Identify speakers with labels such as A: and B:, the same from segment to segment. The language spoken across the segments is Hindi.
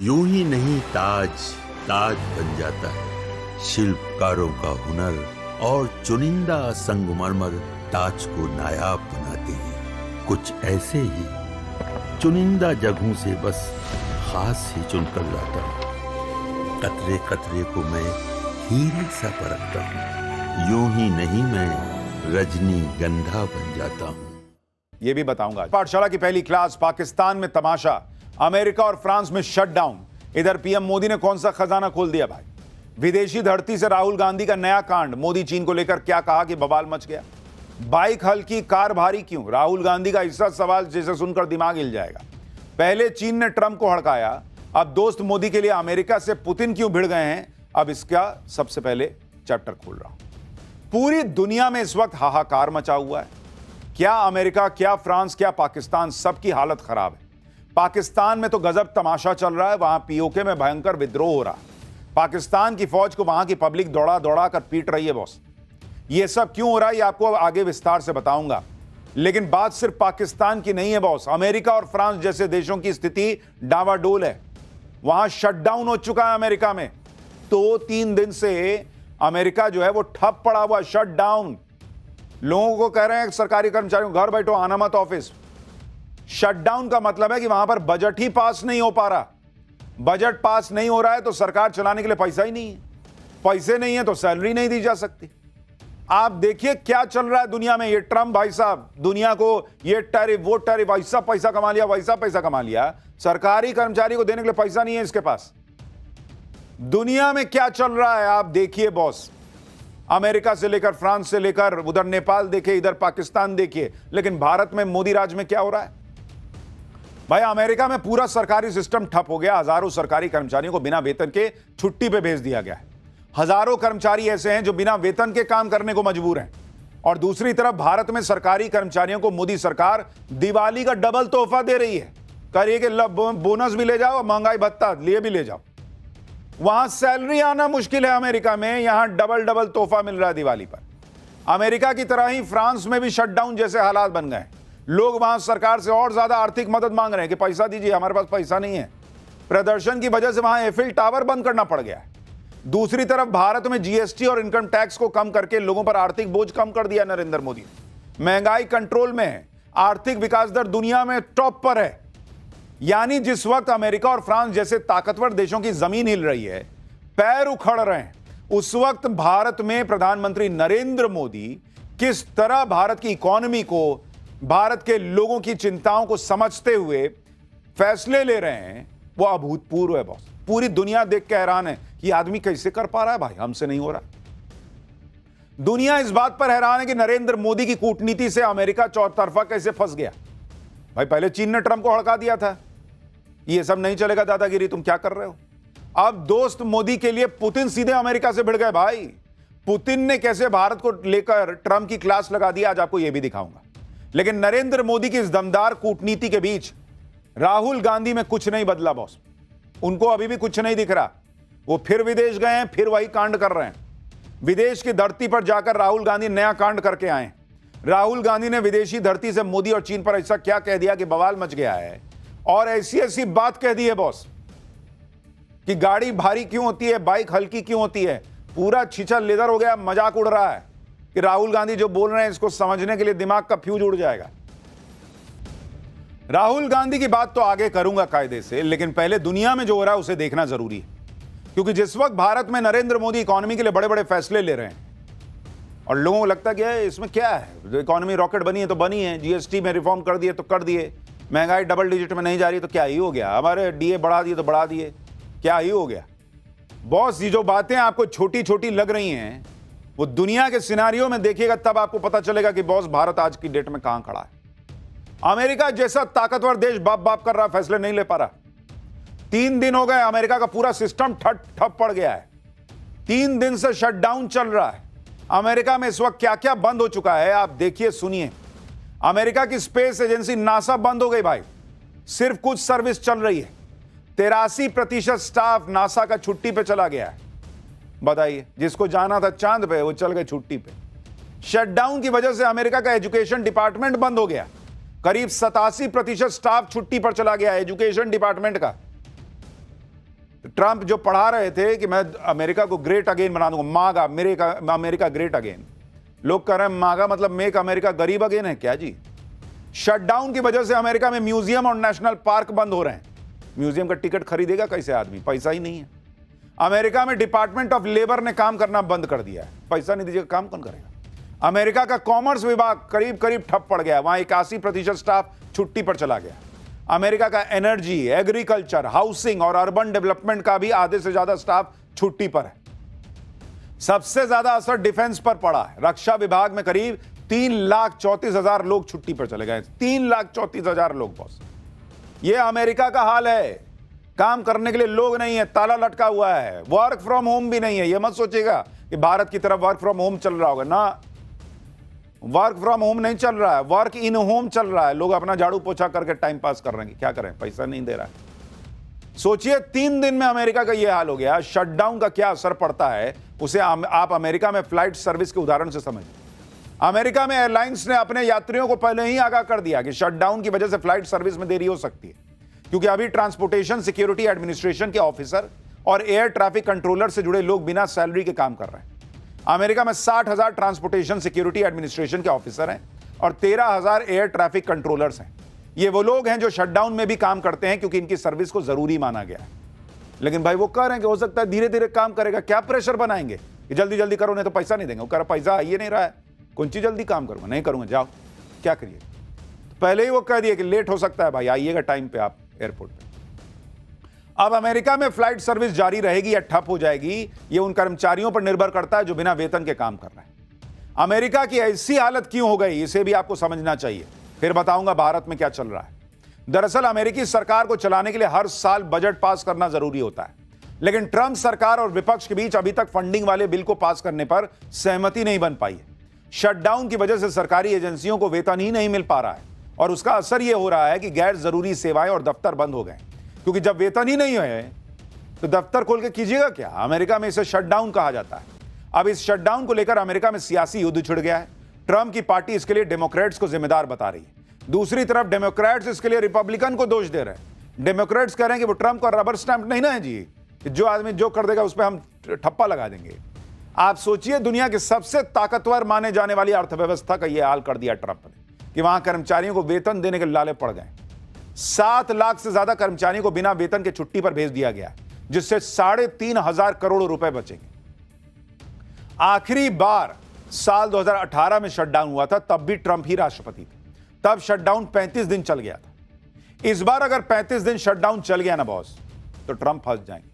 A: यूं ही नहीं ताज ताज बन जाता है। शिल्पकारों का हुनर और चुनिंदा संगमरमर ताज को नायाब बनाते हैं। कुछ ऐसे ही चुनिंदा जगहों से बस खास ही चुनकर लाता हूँ। कतरे कतरे को मैं हीरे सा परखता हूँ। यूं ही नहीं मैं रजनीगंधा बन जाता हूँ।
B: ये भी बताऊंगा। पाठशाला की पहली क्लास, पाकिस्तान में तमाशा, अमेरिका और फ्रांस में शटडाउन। इधर पीएम मोदी ने कौन सा खजाना खोल दिया भाई। विदेशी धरती से राहुल गांधी का नया कांड। मोदी चीन को लेकर क्या कहा कि बवाल मच गया। बाइक हल्की कार भारी क्यों, राहुल गांधी का ऐसा सवाल जिसे सुनकर दिमाग हिल जाएगा। पहले चीन ने ट्रंप को हड़काया, अब दोस्त मोदी के लिए अमेरिका से पुतिन क्यों भिड़ गए हैं। अब इसका सबसे पहले चैप्टर खोल रहा हूं। पूरी दुनिया में इस वक्त हाहाकार मचा हुआ है। क्या अमेरिका, क्या फ्रांस, क्या पाकिस्तान, सबकी हालत खराब है। पाकिस्तान में तो गजब तमाशा चल रहा है। वहां पीओके में भयंकर विद्रोह हो रहा है। पाकिस्तान की फौज को वहां की पब्लिक दौड़ा दौड़ा कर पीट रही है बॉस। ये सब क्यों हो रहा है, ये आपको आगे विस्तार से बताऊंगा। लेकिन बात सिर्फ पाकिस्तान की नहीं है बॉस। अमेरिका और फ्रांस जैसे देशों की स्थिति डावाडोल है। वहां शटडाउन हो चुका है अमेरिका में। 2-3 दिन से अमेरिका जो है वो ठप पड़ा हुआ, शटडाउन। लोगों को कह रहे हैं सरकारी कर्मचारियों घर बैठो, आना मत ऑफिस। शटडाउन का मतलब है कि वहां पर बजट ही पास नहीं हो पा रहा। बजट पास नहीं हो रहा है तो सरकार चलाने के लिए पैसा ही नहीं है। पैसे नहीं है तो सैलरी नहीं दी जा सकती। आप देखिए क्या चल रहा है दुनिया में। ये ट्रंप भाई साहब दुनिया को ये टैरिफ वो टैरिफ, ऐसा पैसा कमा लिया, वैसा पैसा कमा लिया। सरकारी कर्मचारी को देने के लिए पैसा नहीं है इसके पास। दुनिया में क्या चल रहा है आप देखिए बॉस। अमेरिका से लेकर फ्रांस से लेकर उधर नेपाल देखिए, इधर पाकिस्तान देखिए। लेकिन भारत में मोदी राज में क्या हो रहा है भाई। अमेरिका में पूरा सरकारी सिस्टम ठप हो गया। हजारों सरकारी कर्मचारियों को बिना वेतन के छुट्टी पे भेज दिया गया है। हजारों कर्मचारी ऐसे हैं जो बिना वेतन के काम करने को मजबूर हैं। और दूसरी तरफ भारत में सरकारी कर्मचारियों को मोदी सरकार दिवाली का डबल तोहफा दे रही है। करिए कि बोनस भी ले जाओ, महंगाई भत्ता लिए भी ले जाओ। वहां सैलरी आना मुश्किल है अमेरिका में, यहां डबल डबल तोहफा मिल रहा है दिवाली पर। अमेरिका की तरह ही फ्रांस में भी शटडाउन जैसे हालात बन गए। लोग वहां सरकार से और ज्यादा आर्थिक मदद मांग रहे हैं कि पैसा दीजिए, हमारे पास पैसा नहीं है। प्रदर्शन की वजह से वहां एफिल टावर बंद करना पड़ गया है। दूसरी तरफ भारत में जीएसटी और इनकम टैक्स को कम करके लोगों पर आर्थिक बोझ कम कर दिया नरेंद्र मोदी। महंगाई कंट्रोल में है। आर्थिक विकास दर दुनिया में टॉप पर है। यानी जिस वक्त अमेरिका और फ्रांस जैसे ताकतवर देशों की जमीन हिल रही है, पैर उखड़ रहे हैं, उस वक्त भारत में प्रधानमंत्री नरेंद्र मोदी किस तरह भारत की इकोनॉमी को, भारत के लोगों की चिंताओं को समझते हुए फैसले ले रहे हैं, वो अभूतपूर्व है बॉस। पूरी दुनिया देख के हैरान है कि आदमी कैसे कर पा रहा है भाई, हमसे नहीं हो रहा। दुनिया इस बात पर हैरान है कि नरेंद्र मोदी की कूटनीति से अमेरिका चौतरफा कैसे फंस गया। भाई पहले चीन ने ट्रंप को हड़का दिया था। ये सब नहीं चलेगा दादागिरी, तुम क्या कर रहे हो। अब दोस्त मोदी के लिए पुतिन सीधे अमेरिका से भिड़ गए भाई। पुतिन ने कैसे भारत को लेकर ट्रंप की क्लास लगा दी, आज आपको यह भी दिखाऊंगा। लेकिन नरेंद्र मोदी की इस दमदार कूटनीति के बीच राहुल गांधी में कुछ नहीं बदला बॉस। उनको अभी भी कुछ नहीं दिख रहा। वो फिर विदेश गए हैं, फिर वही कांड कर रहे हैं। विदेश की धरती पर जाकर राहुल गांधी नया कांड करके आए। राहुल गांधी ने विदेशी धरती से मोदी और चीन पर ऐसा क्या कह दिया कि बवाल मच गया है। और ऐसी ऐसी बात कह दी है बॉस कि गाड़ी भारी क्यों होती है, बाइक हल्की क्यों होती है। पूरा छीछा लेदर हो गया, मजाक उड़ रहा है कि राहुल गांधी जो बोल रहे हैं इसको समझने के लिए दिमाग का फ्यूज उड़ जाएगा। राहुल गांधी की बात तो आगे करूंगा कायदे से, लेकिन पहले दुनिया में जो हो रहा है उसे देखना जरूरी है। क्योंकि जिस वक्त भारत में नरेंद्र मोदी इकोनॉमी के लिए बड़े बड़े फैसले ले रहे हैं और लोगों को लगता है कि इसमें क्या है, इकोनॉमी रॉकेट बनी है तो बनी है, जीएसटी में रिफॉर्म कर दिए तो कर दिए, महंगाई डबल डिजिट में नहीं जा रही तो क्या ही हो गया, हमारे डीए बढ़ा दिए तो बढ़ा दिए, क्या ही हो गया। बॉस ये जो बातें आपको छोटी छोटी लग रही हैं वो दुनिया के सिनारियों में देखिएगा तब आपको पता चलेगा कि बॉस भारत आज की डेट में कहां खड़ा है। अमेरिका जैसा ताकतवर देश बाप बाप कर रहा, फैसले नहीं ले पा रहा। 3 दिन हो गए अमेरिका का पूरा सिस्टम ठप पड़ गया है। 3 दिन से शटडाउन चल रहा है। अमेरिका में इस वक्त क्या क्या बंद हो चुका है आप देखिए, सुनिए। अमेरिका की स्पेस एजेंसी नासा बंद हो गई भाई, सिर्फ कुछ सर्विस चल रही है। 83% स्टाफ नासा का छुट्टी पे चला गया है। बताइए, जिसको जाना था चांद पे वो चल गए छुट्टी पे। शटडाउन की वजह से अमेरिका का एजुकेशन डिपार्टमेंट बंद हो गया। करीब 87% स्टाफ छुट्टी पर चला गया एजुकेशन डिपार्टमेंट का। ट्रंप जो पढ़ा रहे थे कि मैं अमेरिका को ग्रेट अगेन बना दूंगा, मागा अमेरिका ग्रेट अगेन, लोग कह रहे हैं मागा मतलब मेक अमेरिका गरीब अगेन है क्या जी? शटडाउन की वजह से अमेरिका में म्यूजियम और नेशनल पार्क बंद हो रहे हैं। म्यूजियम का टिकट खरीदेगा कैसे आदमी? पैसा ही नहीं है। अमेरिका में डिपार्टमेंट ऑफ लेबर ने काम करना बंद कर दिया है, पैसा नहीं दीजिएगा काम कौन करेगा? अमेरिका का कॉमर्स विभाग करीब करीब ठप पड़ गया है, वहां 81% स्टाफ छुट्टी पर चला गया। अमेरिका का एनर्जी, एग्रीकल्चर, हाउसिंग और अर्बन डेवलपमेंट का भी आधे से ज्यादा स्टाफ छुट्टी पर है। सबसे ज्यादा असर डिफेंस पर पड़ा है। रक्षा विभाग में करीब 3,34,000 लोग छुट्टी पर चले गए। 3,34,000 लोग बॉस। यह अमेरिका का हाल है। काम करने के लिए लोग नहीं है, ताला लटका हुआ है। वर्क फ्रॉम होम भी नहीं है। यह मत सोचिएगा कि भारत की तरफ वर्क फ्रॉम होम चल रहा होगा ना, वर्क फ्रॉम होम नहीं चल रहा है, वर्क इन होम चल रहा है। लोग अपना झाड़ू पोछा करके टाइम पास कर रहे हैं। क्या करें, पैसा नहीं दे रहा है। सोचिए 3 दिन में अमेरिका का यह हाल हो गया। शटडाउन का क्या असर पड़ता है उसे आप अमेरिका में फ्लाइट सर्विस के उदाहरण से समझिए। अमेरिका में एयरलाइंस ने अपने यात्रियों को पहले ही आगाह कर दिया कि शटडाउन की वजह से फ्लाइट सर्विस में देरी हो सकती है, क्योंकि अभी ट्रांसपोर्टेशन सिक्योरिटी एडमिनिस्ट्रेशन के ऑफिसर और एयर ट्रैफिक कंट्रोलर से जुड़े लोग बिना सैलरी के काम कर रहे हैं। अमेरिका में 60,000 ट्रांसपोर्टेशन सिक्योरिटी एडमिनिस्ट्रेशन के ऑफिसर हैं और 13,000 एयर ट्रैफिक कंट्रोलर्स हैं। ये वो लोग हैं जो शटडाउन में भी काम करते हैं, क्योंकि इनकी सर्विस को जरूरी माना गया है। लेकिन भाई वो कह रहे हैं कि हो सकता है धीरे धीरे काम करेगा। क्या प्रेशर बनाएंगे कि जल्दी जल्दी करो नहीं तो पैसा नहीं देंगे? वो कह रहा पैसा आइए नहीं रहा है, कौन सी जल्दी काम करूंगा? नहीं करूंगा, जाओ क्या करिए। तो पहले ही वो कह दिए कि लेट हो सकता है भाई, आइएगा टाइम पे आप एयरपोर्ट पे। अब अमेरिका में फ्लाइट सर्विस जारी रहेगी या ठप हो जाएगी, ये उन कर्मचारियों पर निर्भर करता है जो बिना वेतन के काम कर रहे हैं। अमेरिका की ऐसी हालत क्यों हो गई, इसे भी आपको समझना चाहिए। फिर बताऊंगा भारत में क्या चल रहा है। दरअसल अमेरिकी सरकार को चलाने के लिए हर साल बजट पास करना जरूरी होता है, लेकिन ट्रंप सरकार और विपक्ष के बीच अभी तक फंडिंग वाले बिल को पास करने पर सहमति नहीं बन पाई है। शटडाउन की वजह से सरकारी एजेंसियों को वेतन ही नहीं मिल पा रहा है और उसका असर यह हो रहा है कि गैर जरूरी सेवाएं और दफ्तर बंद हो गए, क्योंकि जब वेतन ही नहीं है तो दफ्तर खोल के कीजिएगा क्या? अमेरिका में इसे शटडाउन कहा जाता है। अब इस शटडाउन को लेकर अमेरिका में सियासी युद्ध छिड़ गया है। ट्रंप की पार्टी इसके लिए डेमोक्रेट्स को जिम्मेदार बता रही है, दूसरी तरफ डेमोक्रेट्स इसके लिए रिपब्लिकन को दोष दे रहे हैं। डेमोक्रेट्स कह रहे हैं कि वो ट्रंप का रबर स्टैंप नहीं ना है जी, कि जो आदमी जो कर देगा उस पर हम ठप्पा लगा देंगे। आप सोचिए, दुनिया की सबसे ताकतवर माने जाने वाली अर्थव्यवस्था का यह हाल कर दिया ट्रंप ने कि वहां कर्मचारियों को वेतन देने के लाले पड़ गए। 7 लाख से ज्यादा कर्मचारियों को बिना वेतन के छुट्टी पर भेज दिया गया, जिससे 3,500 करोड़ रुपए बचेंगे। आखिरी बार साल 2018 में शटडाउन हुआ था, तब भी ट्रंप ही राष्ट्रपति थे। तब शटडाउन 35 दिन चल गया था। इस बार अगर 35 दिन शटडाउन चल गया ना बॉस, तो ट्रंप फंस जाएंगे।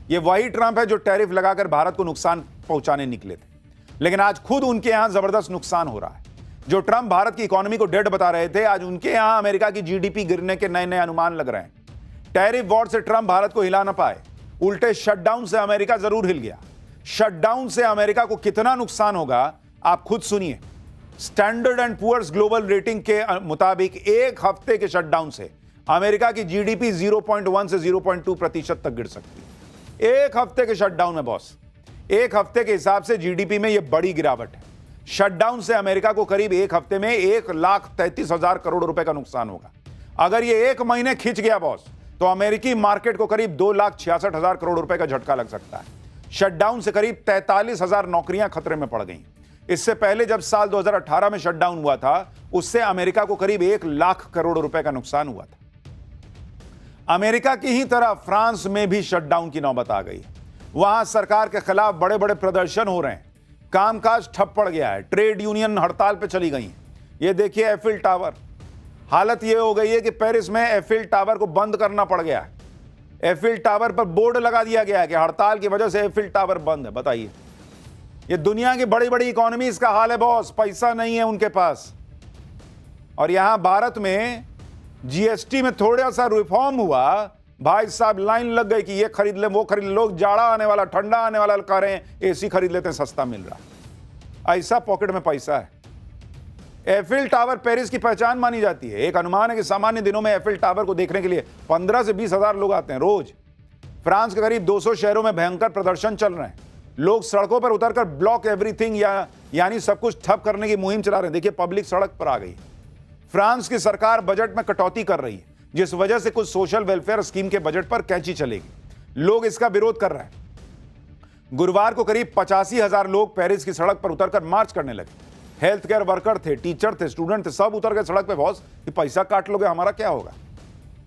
B: ये वही ट्रंप है जो टैरिफ लगाकर भारत को नुकसान पहुंचाने निकले थे, लेकिन आज खुद उनके यहां जबरदस्त नुकसान हो रहा है। जो ट्रंप भारत की इकोनॉमी को डेड बता रहे थे, आज उनके यहां अमेरिका की जीडीपी गिरने के नए नए अनुमान लग रहे हैं। टैरिफ वॉर से ट्रंप भारत को हिला ना पाए, उल्टे शटडाउन से अमेरिका जरूर हिल गया। शटडाउन से अमेरिका को कितना नुकसान होगा आप खुद सुनिए। Standard and Poor's global rating के मुताबिक 1 हफ्ते के शटडाउन से अमेरिका की जीडीपी 0.1 से 0.2% तक गिर सकती है। 1 हफ्ते के शटडाउन में बॉस, 1 हफ्ते के हिसाब से जीडीपी में यह बड़ी गिरावट है। शटडाउन से अमेरिका को करीब 1 हफ्ते में 1,33,000 करोड़ रुपए का नुकसान होगा। अगर यह 1 महीने खिंच गया बॉस, तो अमेरिकी मार्केट को करीब 2,66,000 करोड़ रुपए का झटका लग सकता है। शटडाउन से करीब 43,000 नौकरियां खतरे में पड़ गई। इससे पहले जब साल 2018 में शटडाउन हुआ था, उससे अमेरिका को करीब 1 लाख करोड़ रुपए का नुकसान हुआ था। अमेरिका की ही तरह फ्रांस में भी शटडाउन की नौबत आ गई। वहां सरकार के खिलाफ बड़े बड़े प्रदर्शन हो रहे हैं, कामकाज ठप पड़ गया है, ट्रेड यूनियन हड़ताल पे चली गई। ये देखिए एफिल टावर, हालत ये हो गई है कि पेरिस में एफिल टावर को बंद करना पड़ गया है। एफिल टावर पर बोर्ड लगा दिया गया है कि हड़ताल की वजह से एफिल टावर बंद है। बताइए, ये दुनिया की बड़ी बड़ी इकोनॉमीज का हाल है बॉस, पैसा नहीं है उनके पास। और यहां भारत में जीएसटी में थोड़ा सा रिफॉर्म हुआ, भाई साहब लाइन लग गई कि ये खरीद ले वो खरीद ले। लोग जाड़ा आने वाला, ठंडा आने वाला कह रहे हैं एसी खरीद लेते हैं, सस्ता मिल रहा। ऐसा पॉकेट में पैसा है। एफिल टावर पेरिस की पहचान मानी जाती है। एक अनुमान है कि सामान्य दिनों में एफिल टावर को देखने के लिए 15 से 20 हजार लोग आते हैं रोज। फ्रांस के करीब 200 शहरों में भयंकर प्रदर्शन चल रहे हैं। लोग सड़कों पर उतरकर ब्लॉक एवरीथिंग यानी सब कुछ ठप करने की मुहिम चला रहे हैं। देखिए पब्लिक सड़क पर आ गई। फ्रांस की सरकार बजट में कटौती कर रही है, जिस वजह से कुछ सोशल वेलफेयर स्कीम के बजट पर कैंची चलेगी। लोग इसका विरोध कर रहे हैं। गुरुवार को करीब 85,000 लोग पेरिस की सड़क पर उतरकर मार्च करने लगे। हेल्थ केयर वर्कर थे, टीचर थे, स्टूडेंट थे, सब उतर गए सड़क पे। बॉस, कि पैसा काट लोगे हमारा क्या होगा?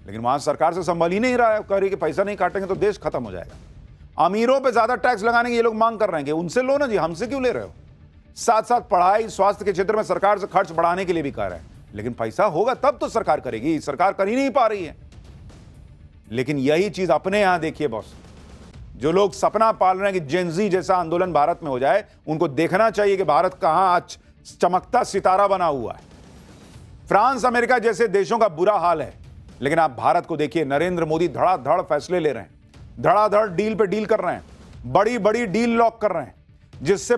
B: लेकिन वहां सरकार से संभल ही नहीं रहा है। कह रही कि पैसा नहीं काटेंगे तो देश खत्म हो जाएगा। अमीरों पे ज्यादा टैक्स लगाने की ये लोग मांग कर रहे हैं कि उनसे लो ना जी, हमसे क्यों ले रहे हो? साथ साथ पढ़ाई, स्वास्थ्य के क्षेत्र में सरकार से खर्च बढ़ाने के लिए भी कह रहे हैं, लेकिन पैसा होगा तब तो सरकार करेगी। सरकार कर ही नहीं पा रही है। लेकिन यही चीज अपने यहां देखिए बॉस, जो लोग सपना पाल रहे हैं कि जेनजी जैसा आंदोलन भारत में हो जाए, उनको देखना चाहिए कि भारत कहां आज चमकता सितारा बना हुआ है। फ्रांस, अमेरिका जैसे देशों का बुरा हाल है, लेकिन आप भारत को देखिए। नरेंद्र मोदी धड़ाधड़ फैसले ले रहे हैं, धड़ाधड़ डील पे डील कर रहे हैं, बड़ी बड़ी डील लॉक कर रहे हैं, जिससे